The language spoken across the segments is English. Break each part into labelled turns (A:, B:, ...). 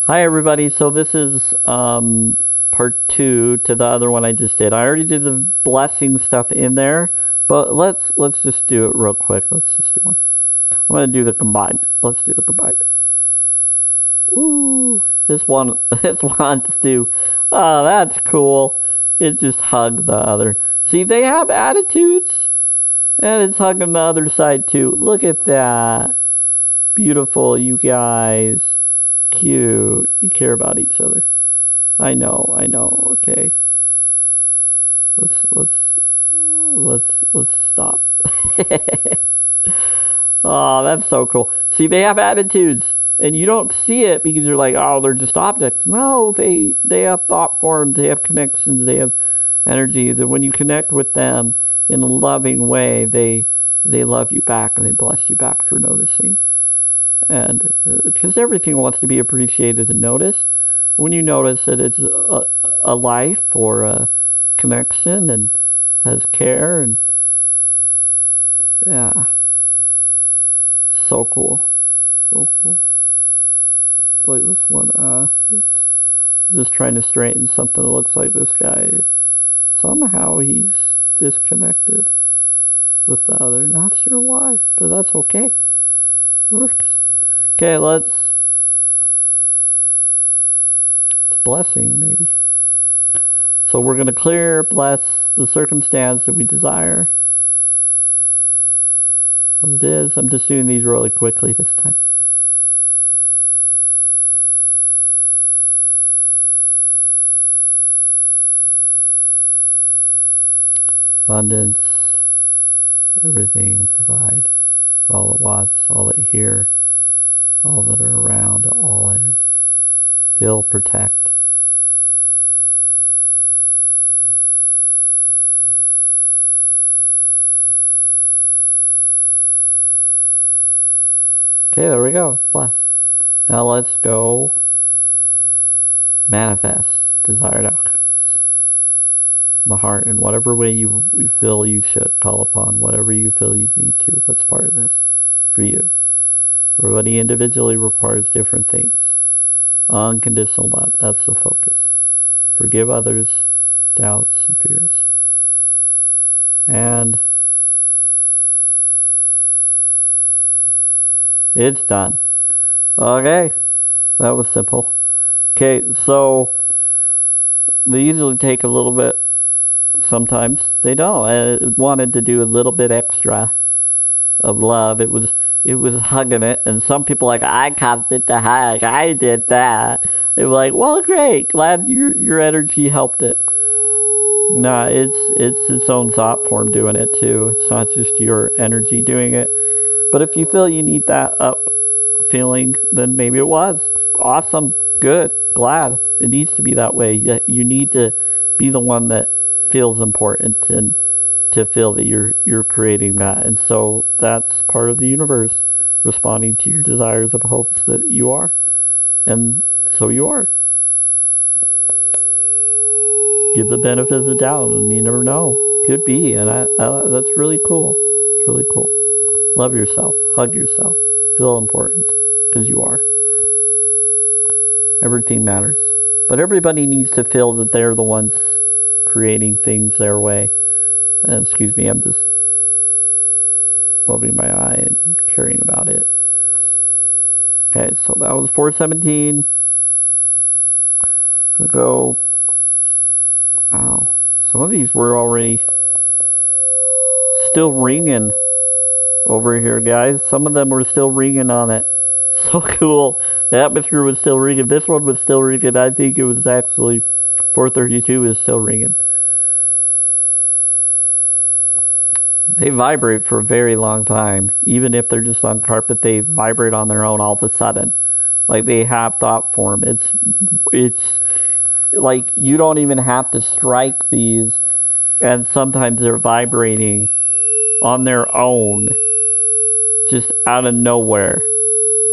A: Hi everybody, so this is part 2 to the other one I just did. I already did the blessing stuff in there, but let's just do it real quick. Let's just do one. I'm gonna do the combined. Let's do the combined. Woo! This one wants to. Oh, that's cool. It just hugged the other. See, they have attitudes, and it's hugging the other side too. Look at that. Beautiful, you guys. Cute. You care about each other. I know. Okay. Let's stop. Oh, that's so cool. See, they have attitudes, and you don't see it because you're like, oh, they're just objects. No, they have thought forms, they have connections, they have energies, and when you connect with them in a loving way, they love you back and they bless you back for noticing. And because everything wants to be appreciated and noticed, when you notice that it's a life or a connection and has care, and yeah, so cool. Like this one, just trying to straighten something that looks like this guy. Somehow he's disconnected with the other. Not sure why, but that's okay. It works. Okay, it's a blessing, maybe. So we're going to bless the circumstance that we desire. What it is, I'm just doing these really quickly this time. Abundance, everything, provide for all it wants, all that hear, all that are around, all energy. Heal, protect. Okay, there we go. It's blessed. Now let's go manifest desired outcomes. The heart, in whatever way you feel you should call upon, whatever you feel you need to, what's part of this for you. Everybody individually requires different things. Unconditional love, that's the focus. Forgive others, doubts, and fears. And it's done. Okay, that was simple. Okay, so they usually take a little bit. Sometimes they don't. I wanted to do a little bit extra of love. It was hugging it, and some people like, I caused it to hug, I did that. They were like, well, great, glad your energy helped it. Nah, it's its own thought form doing it too. It's not just your energy doing it. But if you feel you need that up feeling, then maybe it was awesome, good, glad. It needs to be that way. You need to be the one that feels important and to feel that you're creating that. And so that's part of the universe responding to your desires of hopes that you are. And so you are. Give the benefit of the doubt, and you never know. Could be, and that's really cool. It's really cool. Love yourself. Hug yourself. Feel important, because you are. Everything matters. But everybody needs to feel that they're the ones creating things their way. And excuse me, I'm just rubbing my eye and caring about it. Okay, so that was 417. I'm gonna go. Wow, some of these were already still ringing over here, guys. Some of them were still ringing on it. So cool. The atmosphere was still ringing. This one was still ringing. I think it was actually 432 is still ringing. They vibrate for a very long time. Even if they're just on carpet, they vibrate on their own all of a sudden. Like they have thought form. It's like you don't even have to strike these, and sometimes they're vibrating on their own, just out of nowhere.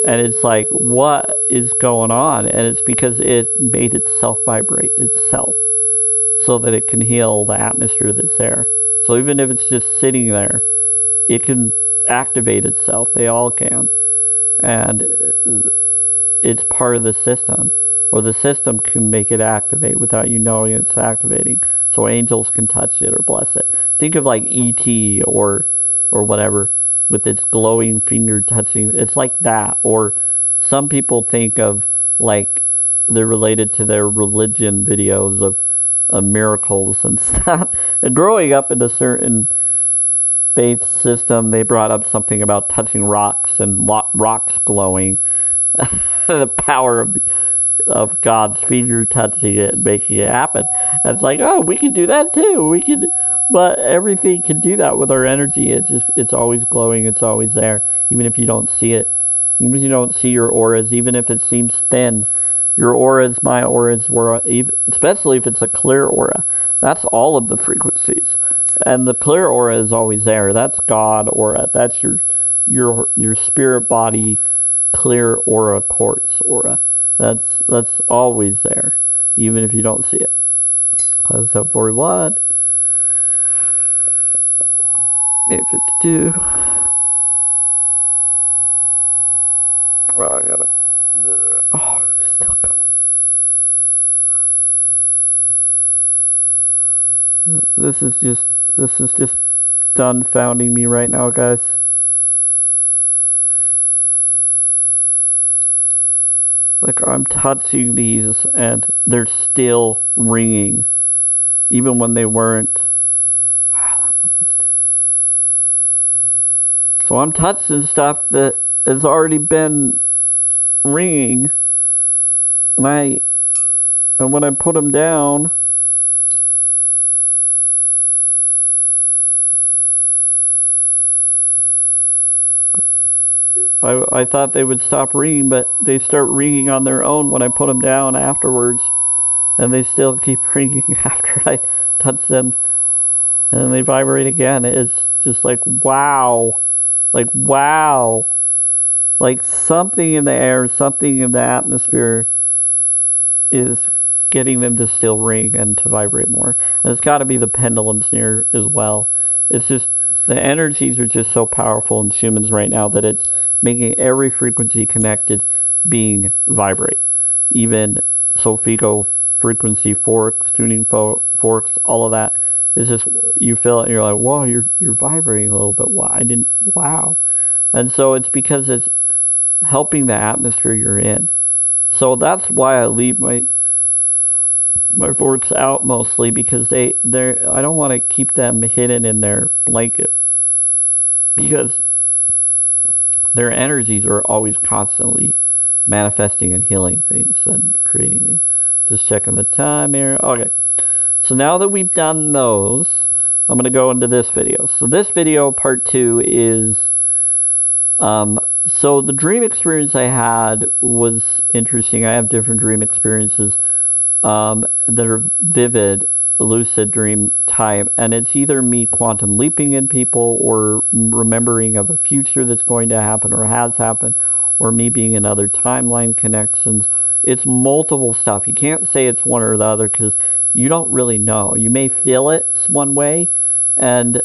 A: And it's like, what is going on? And it's because it made itself vibrate itself so that it can heal the atmosphere that's there. So even if it's just sitting there, it can activate itself. They all can. And it's part of the system. or the system can make it activate without you knowing it's activating. So angels can touch it or bless it. Think of like E.T. or whatever, with its glowing finger touching. It's like that. Or some people think of like they're related to their religion videos of miracles and stuff. And growing up in a certain faith system, they brought up something about touching rocks and rocks glowing. The power of God's finger touching it and making it happen. And it's like, oh, we can do that too. We can, but everything can do that with our energy. It's always glowing. It's always there, even if you don't see it. Even if you don't see your auras, even if it seems thin. Your auras, my auras, especially if it's a clear aura. That's all of the frequencies. And the clear aura is always there. That's God aura. That's your spirit body clear aura quartz aura. That's always there, even if you don't see it. So 41, 852. Oh, I got it. Oh, it's still going. This is just dumbfounding me right now, guys. Like, I'm touching these and they're still ringing, even when they weren't. Wow, that one was too. So I'm touching stuff that has already been ringing, and when I put them down, I thought they would stop ringing, but they start ringing on their own when I put them down afterwards, and they still keep ringing after I touch them, and then they vibrate again. It's just like, wow, like something in the air, something in the atmosphere is getting them to still ring and to vibrate more. And it's got to be the pendulums near as well. It's just, the energies are just so powerful in humans right now that it's making every frequency connected being vibrate. Even Sofico frequency forks, tuning forks, all of that. It's just, you feel it and you're like, wow, you're vibrating a little bit. Wow. And so it's because it's helping the atmosphere you're in. So that's why I leave my forks out mostly, because I don't want to keep them hidden in their blanket, because their energies are always constantly manifesting and healing things and creating things. Just checking the time here. Okay. So now that we've done those, I'm going to go into this video. So this video, part 2, is... so the dream experience I had was interesting. I have different dream experiences that are vivid, lucid dream type, and it's either me quantum leaping in people, or remembering of a future that's going to happen or has happened, or me being in other timeline connections. It's multiple stuff. You can't say it's one or the other because you don't really know. You may feel it one way, and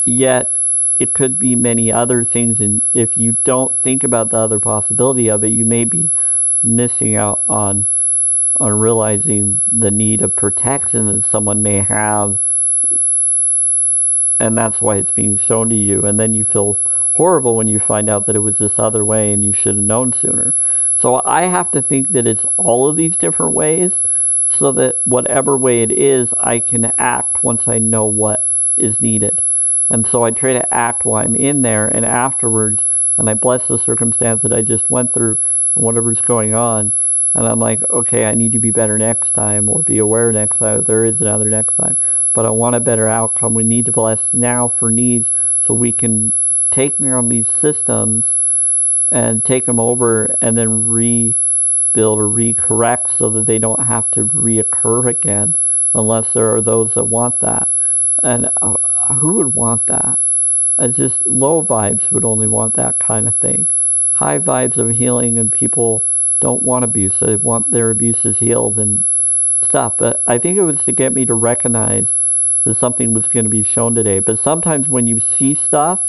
A: yet it could be many other things, and if you don't think about the other possibility of it, you may be missing out on realizing the need of protection that someone may have, and that's why it's being shown to you, and then you feel horrible when you find out that it was this other way and you should have known sooner. So I have to think that it's all of these different ways, so that whatever way it is, I can act once I know what is needed. And so I try to act while I'm in there, and afterwards, and I bless the circumstance that I just went through and whatever's going on, and I'm like, okay, I need to be better next time, or be aware next time that there is another next time. But I want a better outcome. We need to bless now for needs, so we can take on these systems and take them over, and then rebuild or recorrect so that they don't have to reoccur again, unless there are those that want that. And who would want that? It's just low vibes would only want that kind of thing. High vibes of healing, and people don't want abuse. They want their abuses healed and stuff. But I think it was to get me to recognize that something was going to be shown today. But sometimes when you see stuff,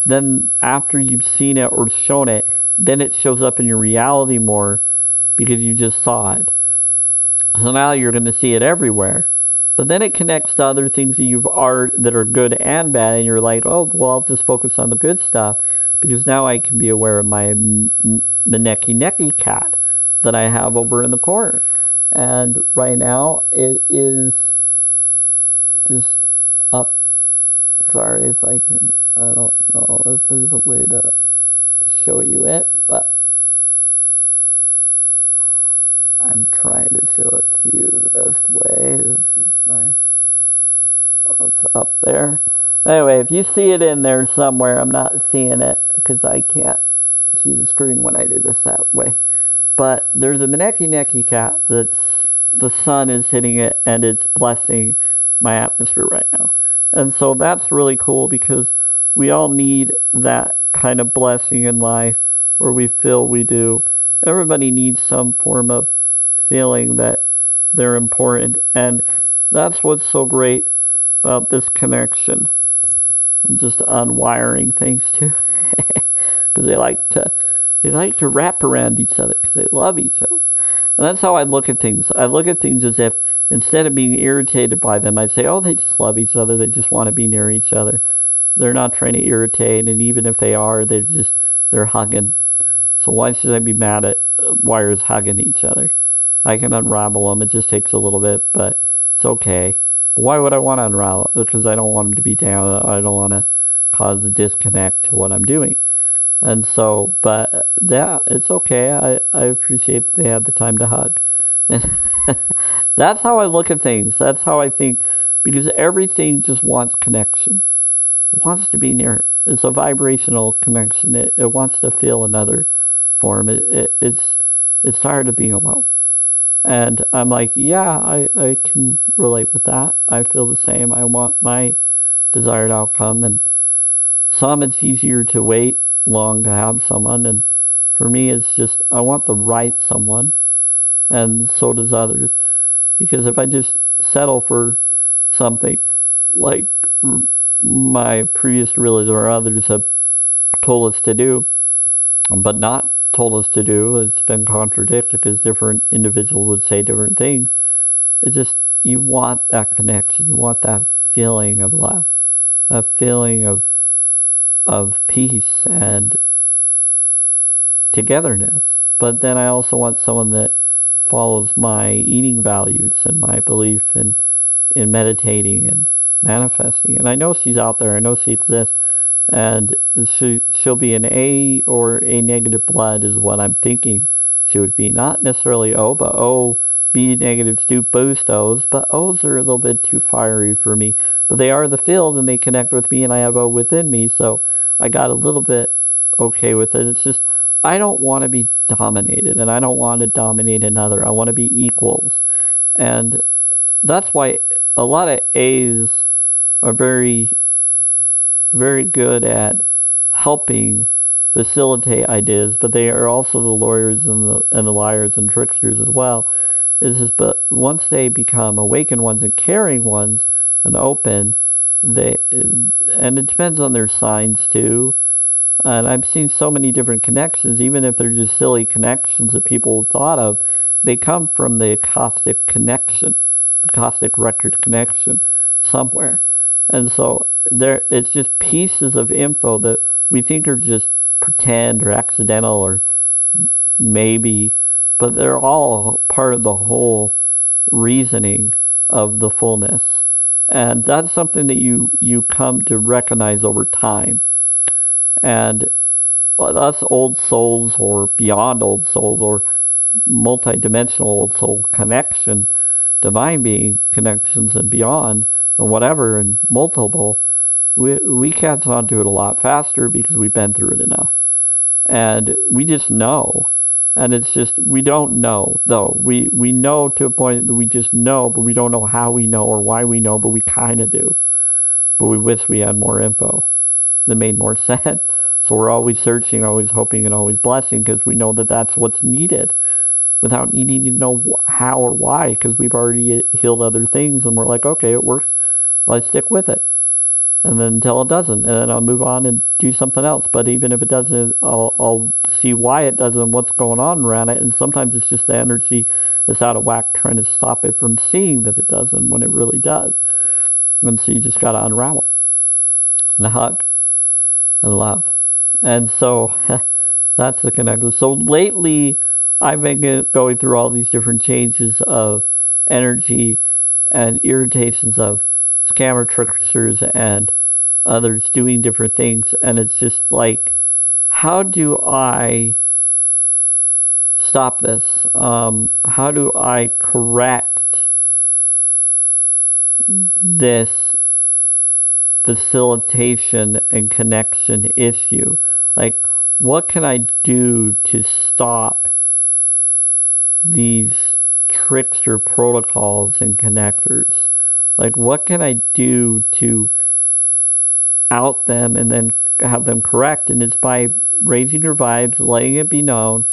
A: then after you've seen it or shown it, then it shows up in your reality more, because you just saw it. So now you're going to see it everywhere. But then it connects to other things that are good and bad, and you're like, oh, well, I'll just focus on the good stuff, because now I can be aware of my maneki cat that I have over in the corner. And right now it is just up. Sorry if I can, I don't know if there's a way to show you it, but I'm trying to show it to you the best way. This is it's up there. Anyway, if you see it in there somewhere, I'm not seeing it because I can't see the screen when I do this that way. But there's a maneki cat that's, the sun is hitting it and it's blessing my atmosphere right now. And so that's really cool, because we all need that kind of blessing in life where we feel we do. Everybody needs some form of feeling that they're important, and that's what's so great about this connection. I'm just unwiring things too, because they like to wrap around each other because they love each other. And that's how I look at things. I look at things as if, instead of being irritated by them, I'd say, oh, they just love each other. They just want to be near each other. They're not trying to irritate, and even if they are, they're hugging. So why should I be mad at wires hugging each other? I can unravel them. It just takes a little bit, but it's okay. Why would I want to unravel it? Because I don't want them to be down. I don't want to cause a disconnect to what I'm doing. And so, but yeah, it's okay. I appreciate that they had the time to hug. And that's how I look at things. That's how I think, because everything just wants connection. It wants to be near. It's a vibrational connection. It wants to feel another form. It's tired of being alone. And I'm like, yeah, I can relate with that. I feel the same. I want my desired outcome. And some, it's easier to wait long to have someone. And for me, it's just, I want the right someone. And so does others. Because if I just settle for something like my previous religion or others have told us to do, but not told us to do, it's been contradicted because different individuals would say different things. It's just, you want that connection. You want that feeling of love, that feeling of peace and togetherness. But then I also want someone that follows my eating values and my belief in meditating and manifesting. And I know she's out there. I know she exists. And she'll be an A or A negative blood is what I'm thinking she would be. Not necessarily O, but O, B negatives do boost O's, but O's are a little bit too fiery for me. But they are the field and they connect with me, and I have O within me, so I got a little bit okay with it. It's just, I don't want to be dominated, and I don't want to dominate another. I want to be equals. And that's why a lot of A's are very, very good at helping facilitate ideas, but they are also the lawyers and the liars and tricksters as well. But once they become awakened ones and caring ones and open, and it depends on their signs too. And I've seen so many different connections, even if they're just silly connections that people thought of, they come from the acoustic connection, the acoustic record connection somewhere. And so it's just pieces of info that we think are just pretend or accidental or maybe, but they're all part of the whole reasoning of the fullness. And that's something that you come to recognize over time. And us old souls or beyond old souls or multi-dimensional old soul connection, divine being connections and beyond, and whatever, and multiple, we catch on to it a lot faster because we've been through it enough. And we just know. And it's just, we don't know, though. We know to a point that we just know, but we don't know how we know or why we know, but we kind of do. But we wish we had more info that made more sense. So we're always searching, always hoping, and always blessing because we know that that's what's needed without needing to know how or why, because we've already healed other things and we're like, okay, it works. Let's stick with it. and then until it doesn't, and then I'll move on and do something else. But even if it doesn't, I'll see why it doesn't, and what's going on around it. And sometimes it's just the energy that's out of whack, trying to stop it from seeing that it doesn't when it really does. And so you just got to unravel and hug and love. And so that's the connection. So lately, I've been going through all these different changes of energy and irritations of scammer tricksters and others doing different things, and it's just like, how do I stop this? How do I correct this facilitation and connection issue? Like, what can I do to stop these trickster protocols and connectors? Like, what can I do to out them and then have them correct? And it's by raising your vibes, letting it be known,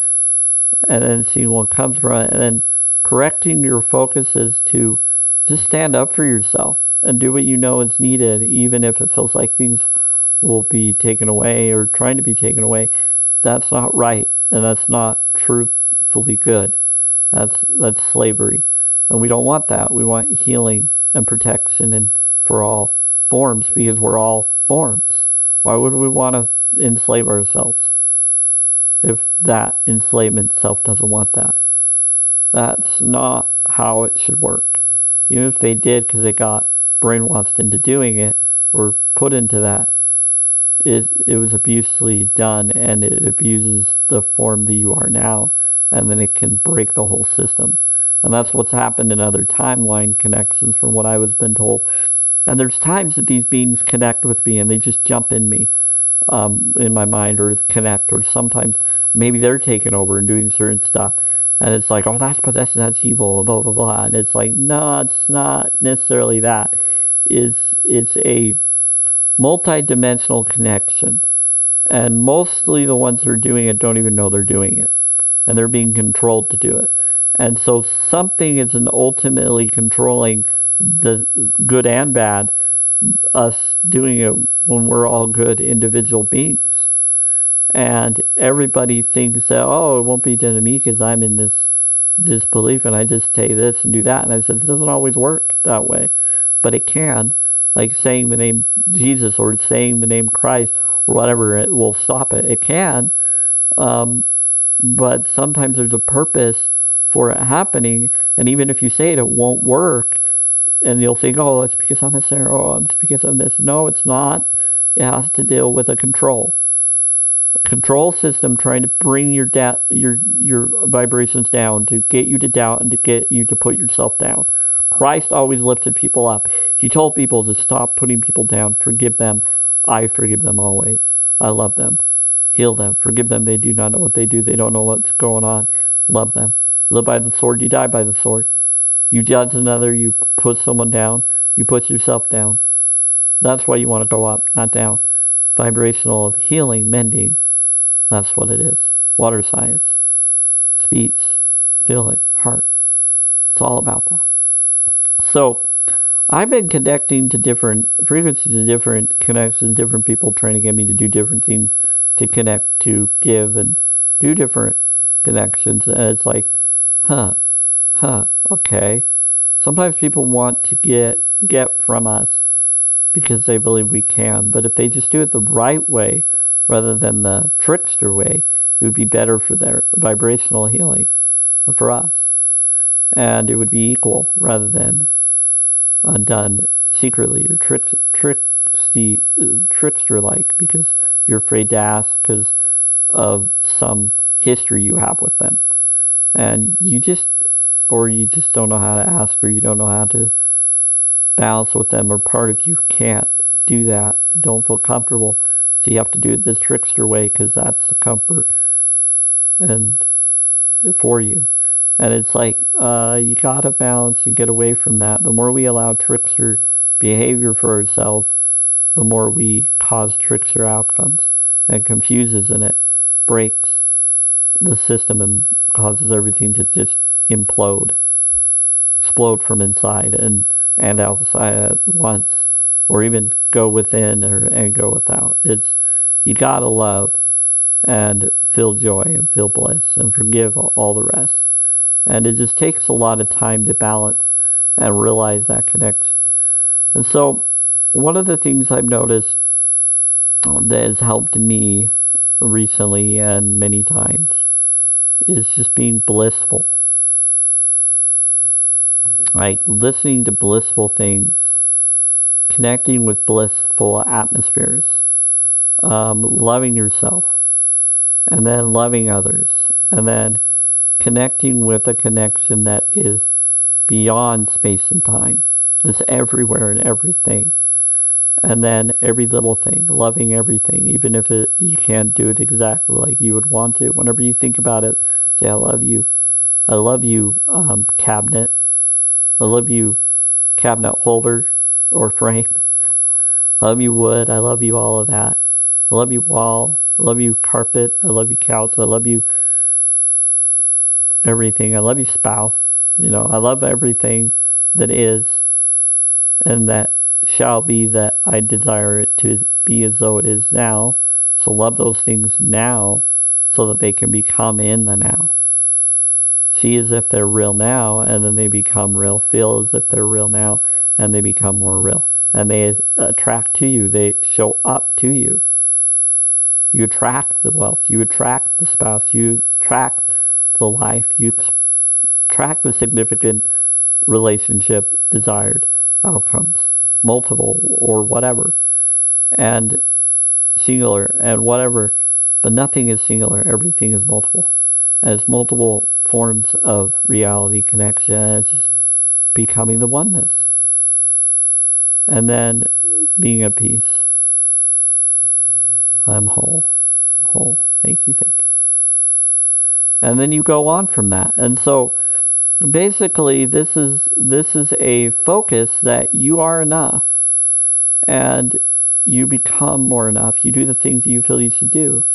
A: and then seeing what comes from it, and then correcting your focuses to just stand up for yourself and do what you know is needed, even if it feels like things will be taken away or trying to be taken away. That's not right, and that's not truthfully good. That's slavery, and we don't want that. We want healing and protection and for all forms, because we're all forms. Why would we want to enslave ourselves if that enslavement self doesn't want that? That's not how it should work. Even if they did because they got brainwashed into doing it or put into that, it was abusively done, and it abuses the form that you are now, and then it can break the whole system. And that's what's happened in other timeline connections from what I was been told. And there's times that these beings connect with me and they just jump in me, in my mind, or connect, or sometimes maybe they're taking over and doing certain stuff. And it's like, oh, that's possession, that's evil, blah, blah, blah. And it's like, no, it's not necessarily that. It's a multi-dimensional connection. And mostly the ones that are doing it don't even know they're doing it. And they're being controlled to do it. And so something is ultimately controlling the good and bad, us doing it when we're all good individual beings. And everybody thinks that, oh, it won't be done to me because I'm in this belief and I just say this and do that. And I said, it doesn't always work that way. But it can. Like saying the name Jesus or saying the name Christ or whatever, it will stop it. It can. But sometimes there's a purpose for it happening, and even if you say it, it won't work, and you'll think, oh, it's because I'm a sinner, oh, it's because I'm this. No, it's not. It has to deal with a control system trying to bring your vibrations down, to get you to doubt and to get you to put yourself down. Christ always lifted people up. He told people to stop putting people down. Forgive them. I forgive them always. I love them. Heal them. Forgive them. They do not know what they do. They don't know what's going on. Love them. Live by the sword, you die by the sword. You judge another, you put someone down, you put yourself down. That's why you want to go up, not down. Vibrational of healing, mending. That's what it is. Water science. Speech. Feeling. Heart. It's all about that. So, I've been connecting to different frequencies and different connections, different people trying to get me to do different things, to connect, to give, and do different connections. And it's like, okay. Sometimes people want to get from us because they believe we can, but if they just do it the right way rather than the trickster way, it would be better for their vibrational healing and for us. And it would be equal rather than done secretly or trickster-like because you're afraid to ask because of some history you have with them. And you just don't know how to ask, or you don't know how to balance with them, or part of you can't do that, don't feel comfortable. So you have to do it this trickster way because that's the comfort and for you. And it's like, you gotta balance and get away from that. The more we allow trickster behavior for ourselves, the more we cause trickster outcomes, and confuses, and it breaks the system and causes everything to just explode from inside and outside at once, or even go within and go without. It's, you gotta love and feel joy and feel bliss and forgive all the rest. And it just takes a lot of time to balance and realize that connection. And so one of the things I've noticed that has helped me recently and many times is just being blissful. Like listening to blissful things, connecting with blissful atmospheres, loving yourself, and then loving others, and then connecting with a connection that is beyond space and time, that's everywhere and everything. And then every little thing, loving everything, even if you can't do it exactly like you would want to. Whenever you think about it, say, I love you. I love you, cabinet. I love you, cabinet holder or frame. I love you, wood. I love you, all of that. I love you, wall. I love you, carpet. I love you, couch. I love you, everything. I love you, spouse. You know, I love everything that is and that shall be, that I desire it to be as though it is now. So love those things now so that they can become in the now. See as if they're real now, and then they become real. Feel as if they're real now, and they become more real. And they attract to you. They show up to you. You attract the wealth. You attract the spouse. You attract the life. You attract the significant relationship, desired outcomes, multiple or whatever, and singular and whatever, but nothing is singular. Everything is multiple. And it's multiple forms of reality connection, and it's just becoming the oneness. And then being at peace. I'm whole. I'm whole. Thank you, thank you. And then you go on from that. And so basically this is a focus that you are enough, and you become more enough. You do the things you feel you should do.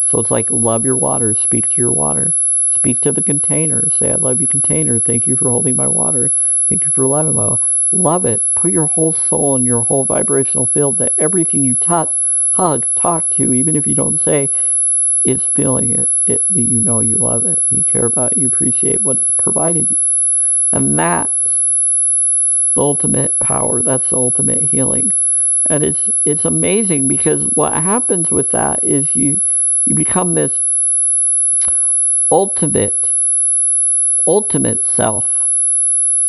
A: So it's like, love your water, speak to your water, speak to the container, say, I love you, container, thank you for holding my water, thank you for loving my water. Love it. Put your whole soul and your whole vibrational field that everything you touch, hug, talk to, even if you don't say, is feeling it, that you know you love it, you care about it, you appreciate what it's provided you. And that's the ultimate power, that's the ultimate healing. And it's amazing, because what happens with that is you become this ultimate self,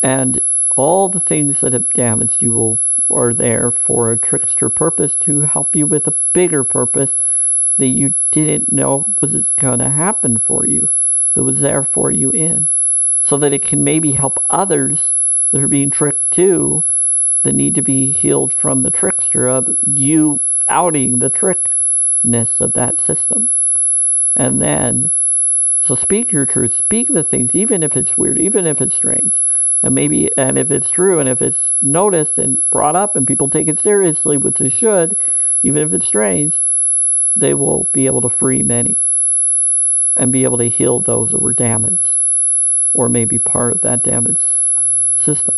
A: and all the things that have damaged you are there for a trickster purpose, to help you with a bigger purpose that you didn't know was going to happen for you, that was there for you in, so that it can maybe help others that are being tricked too, that need to be healed from the trickster of you outing the trickness of that system. And then, so speak your truth, speak the things, even if it's weird, even if it's strange. And if it's true, and if it's noticed and brought up and people take it seriously, which they should, even if it's strange, they will be able to free many and be able to heal those that were damaged, or maybe part of that damaged system.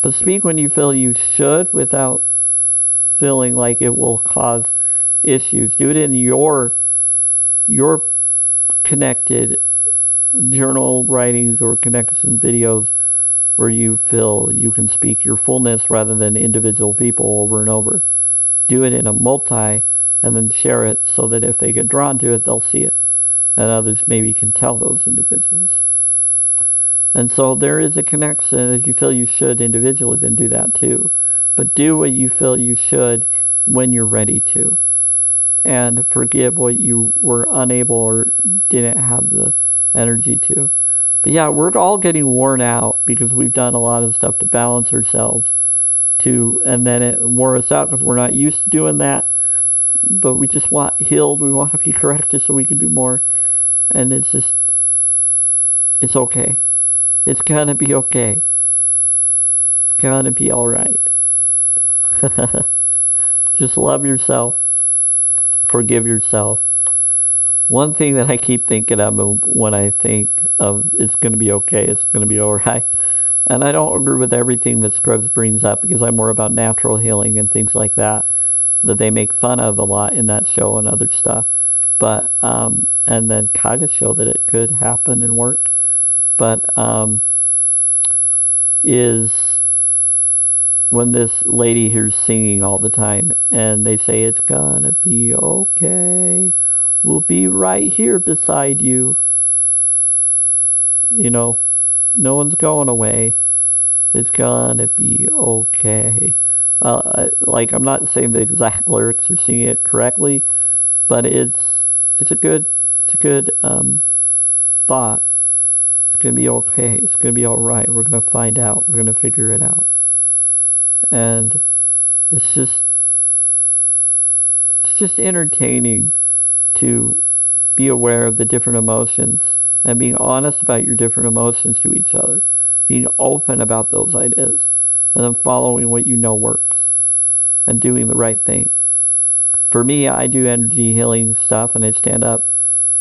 A: But speak when you feel you should, without feeling like it will cause issues. Do it in your connected journal writings or connection videos, where you feel you can speak your fullness rather than individual people over and over. Do it in a multi, and then share it so that if they get drawn to it, they'll see it. And others maybe can tell those individuals. And so there is a connection. If you feel you should individually, then do that too. But do what you feel you should when you're ready to. And forgive what you were unable or didn't have the energy to. But yeah, we're all getting worn out because we've done a lot of stuff to balance ourselves and then it wore us out because we're not used to doing that. But we just want healed, we want to be corrected so we can do more. And it's okay. It's gonna be okay. It's gonna be alright. Just love yourself. Forgive yourself. One thing that I keep thinking of when I think of it's going to be okay, it's going to be alright, And I don't agree with everything that Scrubs brings up, because I'm more about natural healing and things like that they make fun of a lot in that show and other stuff. But, and then kind of show that it could happen and work. But, is when this lady here's singing all the time, and they say, it's gonna be okay. We'll be right here beside you. You know, no one's going away. It's gonna be okay. Like, I'm not saying the exact lyrics or singing it correctly, but it's a good thought. It's gonna be okay. It's gonna be all right. We're gonna find out. We're gonna figure it out. And it's just entertaining to be aware of the different emotions and being honest about your different emotions to each other, being open about those ideas, and then following what you know works and doing the right thing. For me, I do energy healing stuff, and I stand up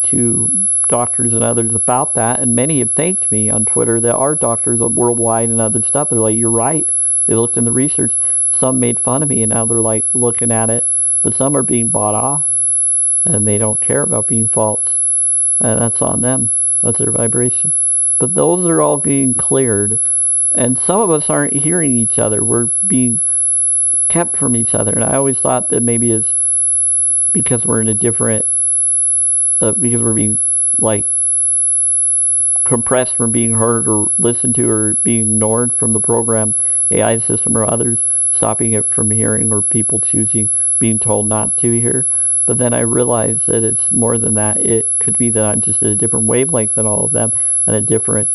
A: to doctors and others about that, and many have thanked me on Twitter. There are doctors worldwide and other stuff. They're like, you're right. They looked in the research. Some made fun of me, and now they're like looking at it, but some are being bought off, and they don't care about being false, and that's on them. That's their vibration. But those are all being cleared, and some of us aren't hearing each other. We're being kept from each other, and I always thought that maybe it's because we're in a different, because we're being like compressed from being heard or listened to, or being ignored from the program, AI system, or others stopping it from hearing, or people choosing, being told not to hear. But then I realized that it's more than that. It could be that I'm just at a different wavelength than all of them, and a different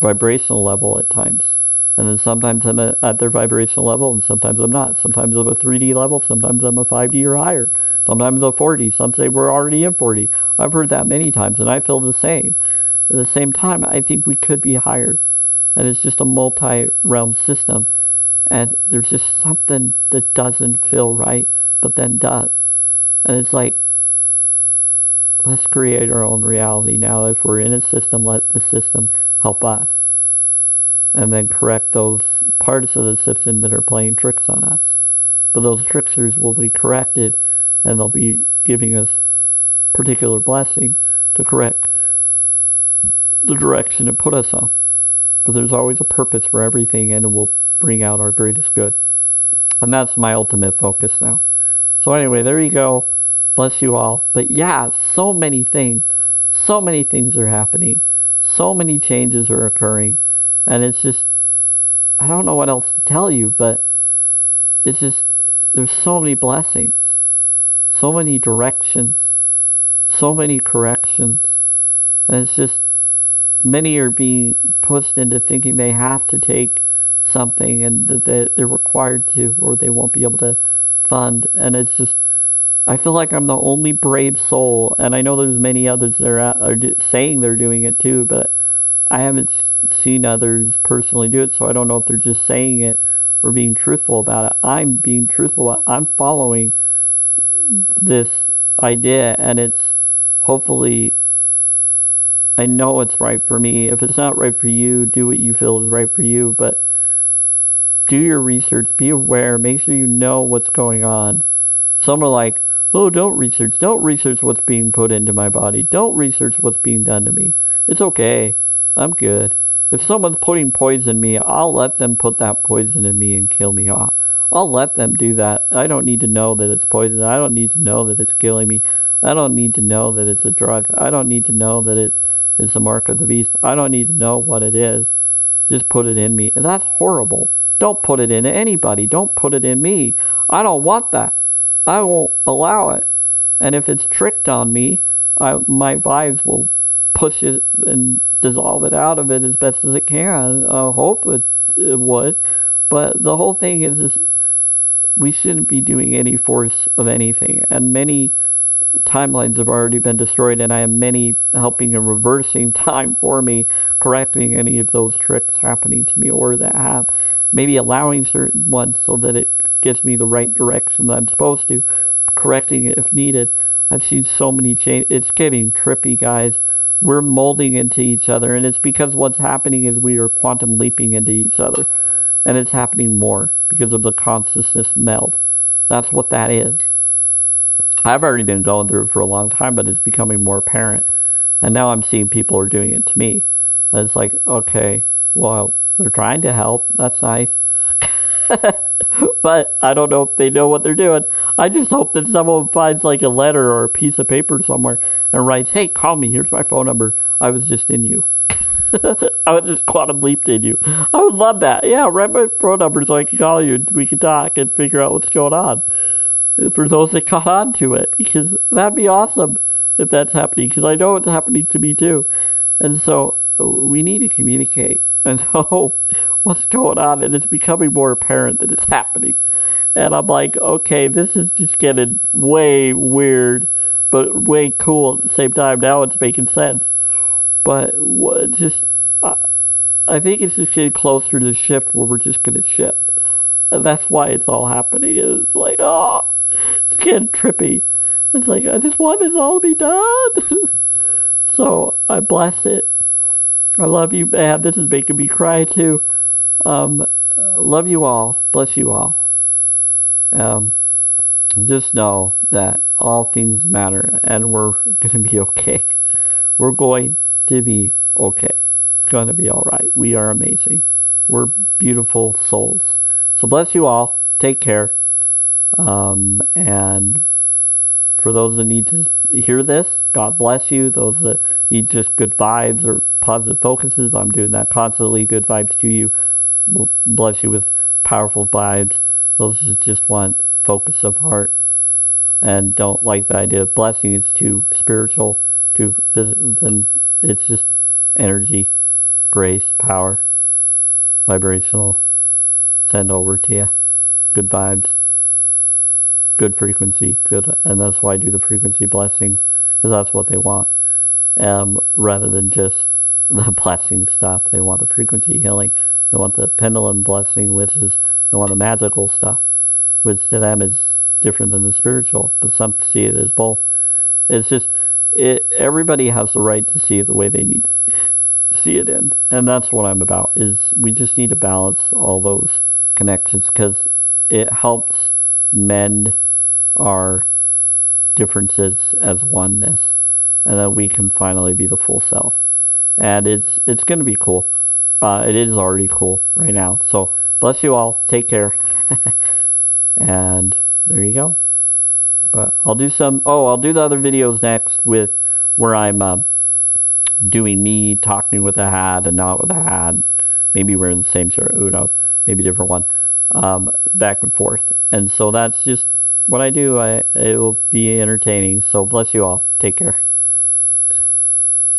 A: vibrational level at times. And then sometimes I'm at their vibrational level, and sometimes I'm not. Sometimes I'm a 3D level, sometimes I'm a 5D or higher. Sometimes a 4D. Some say we're already in 4D. I've heard that many times, and I feel the same. At the same time, I think we could be higher. And it's just a multi-realm system. And there's just something that doesn't feel right, but then does. And it's like, let's create our own reality now. If we're in a system, let the system help us. And then correct those parts of the system that are playing tricks on us. But those tricksters will be corrected, and they'll be giving us particular blessings to correct the direction it put us on. But there's always a purpose for everything, and it will bring out our greatest good. And that's my ultimate focus now. So anyway, there you go. Bless you all. But yeah, so many things are happening. So many changes are occurring. And it's just, I don't know what else to tell you, but it's just, there's so many blessings, so many directions, so many corrections. And it's just, many are being pushed into thinking they have to take something, and that they're required to, or they won't be able to fund. And it's just, I feel like I'm the only brave soul, and I know there's many others that are saying they're doing it too, but I haven't seen others personally do it, so I don't know if they're just saying it or being truthful about it. I'm being truthful about it. I'm following this idea, and it's hopefully, I know it's right for me. If it's not right for you, do what you feel is right for you, but do your research, be aware, make sure you know what's going on. Some are like, oh, don't research what's being put into my body, don't research what's being done to me. It's okay, I'm good. If someone's putting poison in me, I'll let them put that poison in me and kill me off. I'll let them do that. I don't need to know that it's poison. I don't need to know that it's killing me. I don't need to know that it's a drug. I don't need to know that it's a mark of the beast. I don't need to know what it is. Just put it in me. And that's horrible. Don't put it in anybody. Don't put it in me. I don't want that. I won't allow it. And if it's tricked on me, my vibes will push it and dissolve it out of it as best as it can. I hope it would. But the whole thing is we shouldn't be doing any force of anything. And many timelines have already been destroyed, and I have many helping and reversing time for me, correcting any of those tricks happening to me, or that have maybe allowing certain ones so that it gives me the right direction that I'm supposed to, correcting it if needed. I've seen so many changes. It's getting trippy, guys. we're molding into each other, and it's because what's happening is we are quantum leaping into each other, and it's happening more because of the consciousness meld. That's what that is. I've already been going through it for a long time, but it's becoming more apparent, and now I'm seeing people are doing it to me. And it's like, okay, well, they're trying to help. That's nice. But I don't know if they know what they're doing. I just hope that someone finds like a letter or a piece of paper somewhere and writes, hey, call me. Here's my phone number. I was just in you. I was just quantum leaped in you. I would love that. Yeah, write my phone number so I can call you and we can talk and figure out what's going on. For those that caught on to it. Because that'd be awesome if that's happening. Because I know it's happening to me too. And so we need to communicate and know what's going on, and it's becoming more apparent that it's happening. And I'm like, okay, this is just getting way weird, but way cool at the same time. Now it's making sense. But it's just, I think it's just getting closer to the shift where we're just going to shift. And that's why it's all happening. It's like, oh, it's getting trippy. It's like, I just want this all to be done. So I bless it. I love you, man. This is making me cry too. Love you all. Bless you all. Just know that all things matter and we're going to be okay. We're going to be okay. It's going to be all right. We are amazing. We're beautiful souls. So bless you all. Take care. And for those that need to hear this, God bless you. Those that need just good vibes or positive focuses, I'm doing that constantly. Good vibes to you. Bless you with powerful vibes. Those that just want focus of heart and don't like the idea of blessing. It's too spiritual, then it's just energy, grace, power, vibrational. Send over to you. Good vibes. Good frequency, good, and that's why I do the frequency blessings, because that's what they want, rather than just the blessing stuff. They want the frequency healing, they want the pendulum blessing, which is, they want the magical stuff, which to them is different than the spiritual, but some see it as both. It's just, everybody has the right to see it the way they need to see it in, and that's what I'm about, is we just need to balance all those connections, because it helps mend our differences as oneness, and then we can finally be the full self. And it's going to be cool. It is already cool right now. So bless you all. Take care. And there you go. But I'll do I'll do the other videos next with where I'm doing me talking with a hat and not with a hat. Maybe we're in the same shirt. Who knows? Maybe a different one. Back and forth. And so that's just what I do. It will be entertaining. So bless you all. Take care.